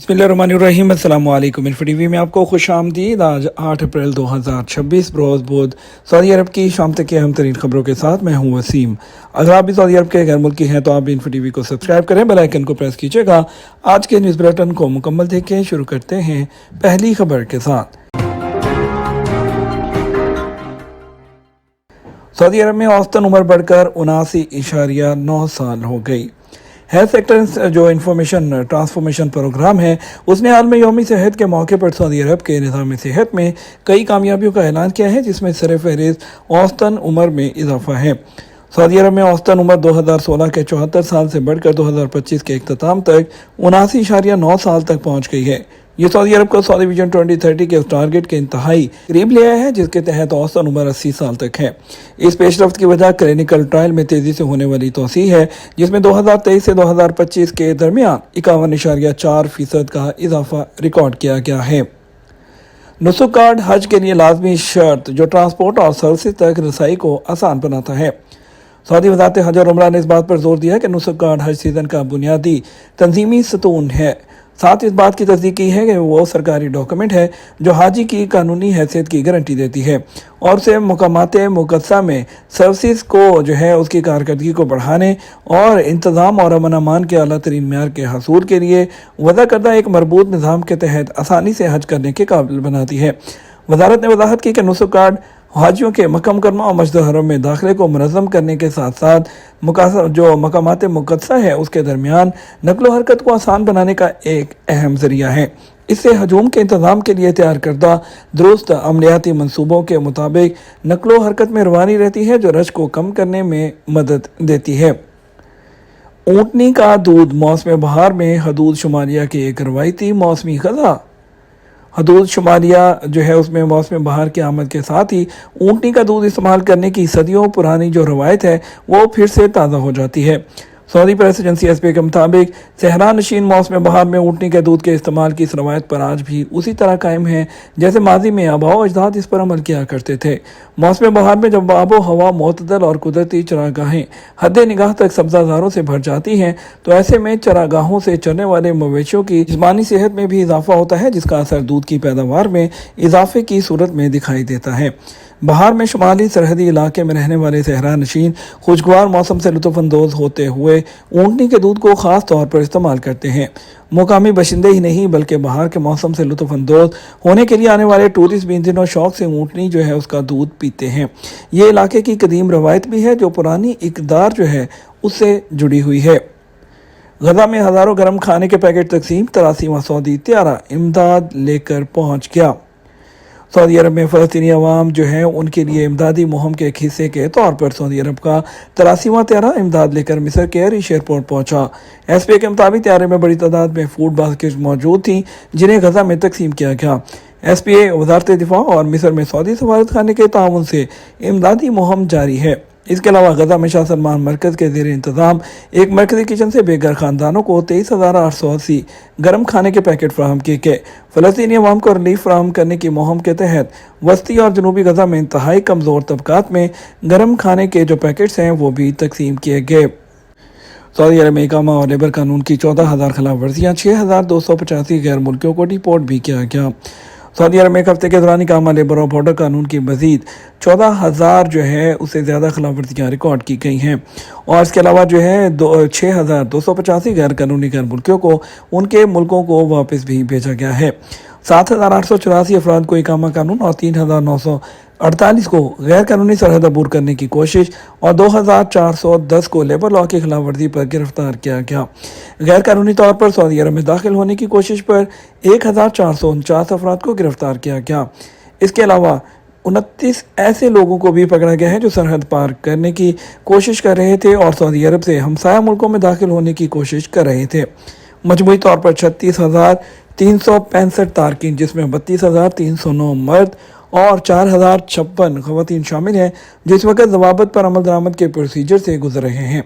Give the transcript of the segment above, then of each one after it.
बिस्मिल्लाहिर्रहमानिर्रहीम। अस्सलाम वालेकुम। इन्फो टीवी में आपको खुश आमदीद। आज 8 अप्रैल 2026 बरोज़ बुध सऊदी अरब की शाम तक की अहम तरीन खबरों के साथ मैं हूँ वसीम। अगर आप भी सऊदी अरब के गैर मुल्की हैं तो आप भी इन्फो टीवी को सब्सक्राइब करें, बेल आइकन को प्रेस कीजिएगा। आज के न्यूज़ बुलेटिन को मुकम्मल देखें। शुरू करते हैं पहली खबर के साथ। सऊदी अरब में औसतन उम्र बढ़कर 79.9 साल हो गई। हेल्थ सेक्टर जो इंफॉर्मेशन ट्रांसफॉर्मेशन प्रोग्राम है, उसने हाल में यौम सेहत के मौके पर सऊदी अरब के निज़ाम सेहत में कई कामयाबियों का ऐलान किया है, जिसमें सरफ़हरिस्त औसतन उम्र में इजाफा है। सऊदी अरब में औसतन उम्र 2016 के 74 साल से बढ़कर 2025 के अख्ताम तक 79.9 साल तक पहुँच गई है। ये सऊदी अरब को सऊदी विजन 2030 के उस टारगेट के इंतहाई करीब ले आया है, जिसके तहत औसतन उम्र 80 साल तक है। इस पेशरफ्त की वजह क्लिनिकल ट्रायल में तेज़ी से होने वाली तोसी है, जिसमें 2023 से 2025 के दरमियान 51.4% का इजाफा रिकॉर्ड किया गया है। नुसुक कार्ड हज के लिए लाजमी शर्त जो ट्रांसपोर्ट और सर्विस तक रसाई को आसान बनाता है। सऊदी वज़ारत हज और उमरा ने इस बात पर जोर दिया कि नुसुक कार्ड हज सीज़न का बुनियादी तंजीमी सतून है। साथ इस बात की तस्दीक की है कि वो सरकारी डॉक्यूमेंट है जो हाजी की कानूनी हैसियत की गारंटी देती है और उसे मकामात मुक़द्दसा में सर्विस को जो है उसकी कारकर्दगी को बढ़ाने और इंतज़ाम और अमन अमान के अला तरीन म्यार के हसूल के लिए वज़ा करदा एक मरबूत निज़ाम के तहत आसानी से हज करने के काबिल बनाती है। वजारत ने वजाहत की कि नुसुक कार्ड हाजियों के मक्का मुकरमा और मस्जिद हरम में दाखिले को मुनज़्ज़म करने के साथ साथ जो मकामात मुक़द्दसा है उसके दरमियान नकलो हरकत को आसान बनाने का एक अहम ज़रिया है। इससे हजूम के इंतज़ाम के लिए तैयार करदा दुरुस्त अमलियाती मनसूबों के मुताबिक नकलो हरकत में रवानी रहती है, जो रश को कम करने में मदद देती है। ऊँटनी का दूध मौसम बहार में हदूद शुमारिया की एक रवायती मौसमी ग़ज़ा। हदूद शुमारिया जो है उसमें मौसम बहार की आमद के साथ ही ऊँटनी का दूध इस्तेमाल करने की सदियों पुरानी जो रवायत है वो फिर से ताज़ा हो जाती है। सऊदी प्रेस एजेंसी एसपी के मुताबिक सहरा नशीन मौसम बहार में ऊँटनी के दूध के इस्तेमाल की इस रवायत पर आज भी उसी तरह कायम है जैसे माजी में आबाओ अजदाद इस पर अमल किया करते थे। मौसम बहार में जब आबो हवा मोतदल और कुदरती चरागाहें हद निगाह तक सब्जाजारों से भर जाती हैं, तो ऐसे में चरागाहों से चरने वाले मवेशियों की जिस्मानी सेहत में भी इजाफा होता है, जिसका असर दूध की पैदावार में इजाफे की सूरत में दिखाई देता है। बहार में शुमाली सरहदी इलाके में रहने वाले सहरा नशीन खुशगवार मौसम से लुत्फ़अंदोज़ होते हुए ऊँटनी के दूध को ख़ास तौर पर इस्तेमाल करते हैं। मुकामी बशिंदे ही नहीं बल्कि बहार के मौसम से लुत्फ़अंदोज़ होने के लिए आने वाले टूरिस्ट भी इन दिनों शौक़ से ऊँटनी जो है उसका दूध पीते हैं। ये इलाके की कदीम रवायत भी है जो पुरानी इक़दार जो है उससे जुड़ी हुई है। गजा में हज़ारों गर्म खाने के पैकेट तकसीम, 83वां सऊदी त्यारा इमदाद लेकर पहुँच गया। सऊदी अरब में फ़लस्तीनी अवाम जो है उनके लिए इमदादी मुहिम के एक हिस्से के तौर पर सऊदी अरब का 83वां त्यारा इमदाद लेकर मिस्र के रिश एयरपोर्ट पहुंचा। एसपी के मुताबिक त्यारे में बड़ी तादाद में फूड बास्केट मौजूद थी, जिन्हें गजा में तकसीम किया गया। एसपीए वजारत दिफा और मिस्र में सऊदी सफारत खाने के ताउन से इमदादी मुहिम जारी है। इसके अलावा गजा में शाह सलमान मरकज़ के ज़ेर इंतज़ाम एक मरकज़ी किचन से बेघर ख़ानदानों को 23,880 गर्म खाने के पैकेट फ्राहम किए गए। फ़लस्तीनी अवाम को रिलीफ फ्राहम करने की मुहिम के तहत वस्ती और जनूबी गजा में इंतहाई कमज़ोर तबकात में गर्म खाने के जो पैकेट्स हैं वो भी तकसीम किए गए। सऊदी अरब में इकामा और लेबर कानून की 14,000 खिलाफ वर्जियाँ, 6,285 गैर मुल्कियों को डिपोर्ट भी किया गया। सऊदी अरब में एक हफ्ते के दौरान इकामा, लेबर और बॉर्डर कानून की मजीद 14,000 जो है उससे ज़्यादा खिलाफ वर्जियाँ रिकॉर्ड की गई हैं और इसके अलावा जो है 6,285 गैर कानूनी गैर मुल्कियों को उनके मुल्कों को वापस भी भेजा गया है। 7,884 अफराद को इकामा कानून और 3,948 को गैर कानूनी सरहद अबूर करने की कोशिश और 2,410 को लेबर लॉ की खिलाफ वर्जी पर गिरफ्तार किया गया। गैर कानूनी तौर पर सऊदी अरब में दाखिल होने की कोशिश पर 1,449 अफराद को गिरफ्तार किया गया। इसके अलावा 29 ऐसे लोगों को भी पकड़ा गया है जो सरहद पार करने की कोशिश कर रहे थे और सऊदी अरब से हमसाया मुल्कों में दाखिल होने की कोशिश कर रहे थे। मजमूई तौर पर 36,365 तारकीन, जिसमें 32,309 मर्द और 4,056 ख़वातीन शामिल हैं, जिस वक्त ज़वाबत पर अमल दरामद के प्रोसीजर से गुजर रहे हैं।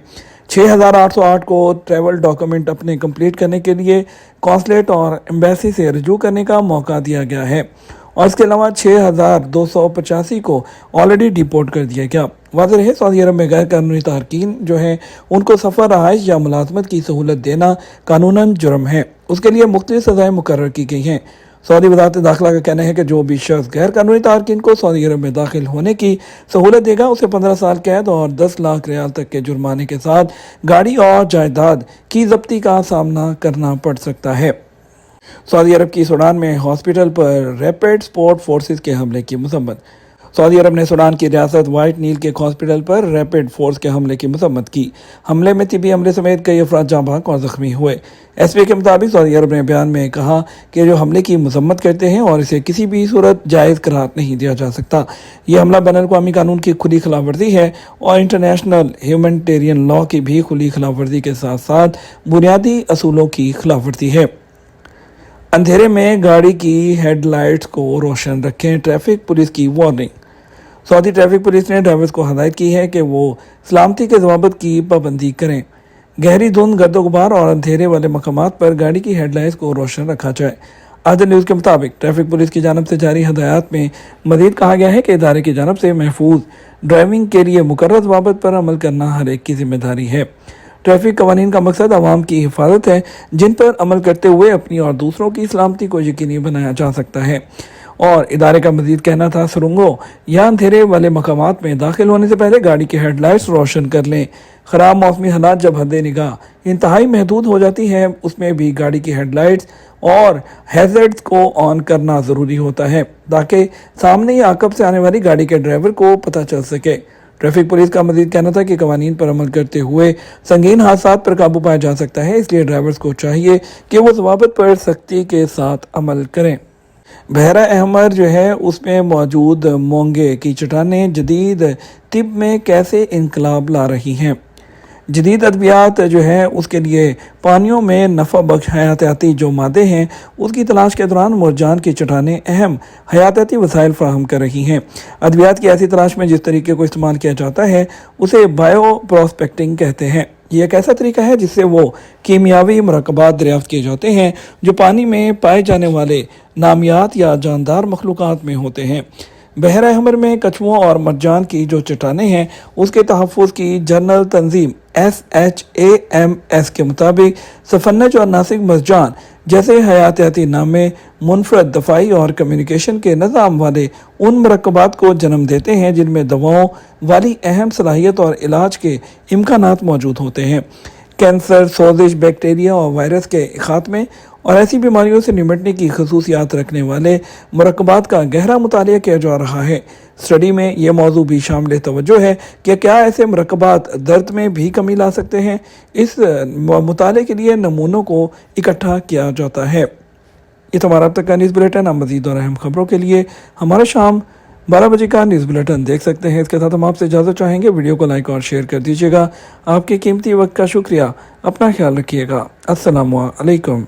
6,808 को ट्रैवल डॉक्यूमेंट अपने कंप्लीट करने के लिए कॉन्सलेट और एम्बेसी से रजू करने का मौका दिया गया है और इसके अलावा 6,285 को ऑलरेडी डिपोर्ट कर दिया गया। वाज़ेह है सऊदी अरब में गैर कानूनी तारकीन जो हैं उनको सफ़र, रहाइश या मुलाजमत की सहूलत देना कानूनन जुर्म है। उसके लिए मुख्तलिफ सज़ाएँ मुकर्रर की गई हैं। सऊदी वज़ारत दाखिला का कहना है कि जो भी शख्स गैर कानूनी तारकीन को सऊदी अरब में दाखिल होने की सहूलत देगा उसे 15 साल कैद और 10 लाख रियाल तक के जुर्माने के साथ गाड़ी और जायदाद की जब्ती का सामना करना पड़ सकता है। सऊदी अरब की सूडान में हॉस्पिटल पर रैपिड सपोर्ट फोर्सेस के हमले की मजम्मत। सऊदी अरब ने सूडान की रियासत वाइट नील के एक हॉस्पिटल पर रैपिड फोर्स के हमले की मजम्मत की। हमले में तिबी हमले समेत कई अफराद जाँ बहक और ज़ख्मी हुए। एसपी के मुताबिक सऊदी अरब ने बयान में कहा कि जो हमले की मजम्मत करते हैं और इसे किसी भी सूरत जायज़ करार नहीं दिया जा सकता। यह हमला बैनुल अक़वामी कानून की खुली खिलाफ वर्जी है और इंटरनेशनल ह्यूमैनिटेरियन लॉ की भी खुली खिलाफ वर्जी के साथ साथ बुनियादी असूलों की खिलाफ वर्जी है। अंधेरे में गाड़ी की हेडलाइट्स को रोशन रखें, ट्रैफिक पुलिस की वार्निंग। सऊदी ट्रैफिक पुलिस ने ड्राइवर्स को हदायत की है कि वो सलामती के ज़वाबित की पाबंदी करें। गहरी धुंध, गर्दो गुबार और अंधेरे वाले मकामात पर गाड़ी की हेडलाइट्स को रोशन रखा जाए। आज न्यूज़ के मुताबिक ट्रैफिक पुलिस की जानब से जारी हदायत में मजीद कहा गया है कि इदारे की जानब से महफूज ड्राइविंग के लिए मुकर्रर ज़वाबित पर अमल करना हर एक की जिम्मेदारी है। ट्रैफिक कवानीन का मकसद आवाम की हिफाजत है, जिन पर अमल करते हुए अपनी और दूसरों की सलामती को यकीनी बनाया जा सकता है। और इदारे का मजीद कहना था, सुरंगों या अंधेरे वाले मकामात में दाखिल होने से पहले गाड़ी की हेडलाइट्स रोशन कर लें। ख़राब मौसमी हालात जब हद निगाह इंतहाई महदूद हो जाती है, उसमें भी गाड़ी की हेडलाइट्स और हैज़र्ड्स को ऑन करना ज़रूरी होता है ताकि सामने या आकब से आने वाली गाड़ी के ड्राइवर को पता चल सके। ट्रैफिक पुलिस का मजीद कहना था कि कवानीन पर अमल करते हुए संगीन हादसात पर काबू पाया जा सकता है, इसलिए ड्राइवर्स को चाहिए कि वो ज़वाबित पर सख्ती के साथ अमल करें। बहरा अहमर जो है उसमें मौजूद मोंगे की चट्टानें जदीद तिब में कैसे इनकलाब ला रही हैं। जदीद अद्वियात जो है उसके लिए पानियों में नफ़ा बख्श हयातियाती जो मादे हैं उसकी तलाश के दौरान मुरजान की चट्टानें अहम हयातियाती वसाइल फराहम कर रही हैं। अद्वियात की ऐसी तलाश में जिस तरीके को इस्तेमाल किया जाता है उसे बायो प्रोस्पेक्टिंग कहते हैं। ये एक ऐसा तरीका है जिससे वो कीमियावी मरकबात दरियाफ्त किए जाते हैं जो पानी में पाए जाने वाले नामियात या जानदार मखलूक़ात में होते हैं। बहरा अहमर में कछुओं और मरजान की जो चट्टानें हैं उसके तहफ़्फ़ुज़ की जनरल तंजीम SHAMS के मुताबिक सफन्नज और नासिक मरजान जैसे हयातियाती नामे मुनफरद दफ़ाई और कम्युनिकेशन के निज़ाम वाले उन मरकबात को जन्म देते हैं जिनमें दवाओं वाली अहम सलाहियत और इलाज के इम्कानात मौजूद होते हैं। कैंसर, सोजिश, बैक्टीरिया और वायरस के खात्मे और ऐसी बीमारियों से निपटने की खसूसियात रखने वाले मरकबात का गहरा मुतालिया किया जा रहा है। स्टडी में यह मौजू भी शामिल तवज्जो है कि क्या ऐसे मरकबात दर्द में भी कमी ला सकते हैं। इस मुताले के लिए नमूनों को इकट्ठा किया जाता है। ये तो हमारा अब तक का न्यूज़ बुलेटिन। आप मज़ीद और अहम खबरों के लिए हमारा शाम 12 बजे का न्यूज़ बुलेटिन देख सकते हैं। इसके साथ हम आपसे इजाज़त चाहेंगे। वीडियो को लाइक और शेयर कर दीजिएगा। आपके कीमती वक्त का शुक्रिया। अपना ख्याल रखिएगा। अस्सलामु अलैकुम।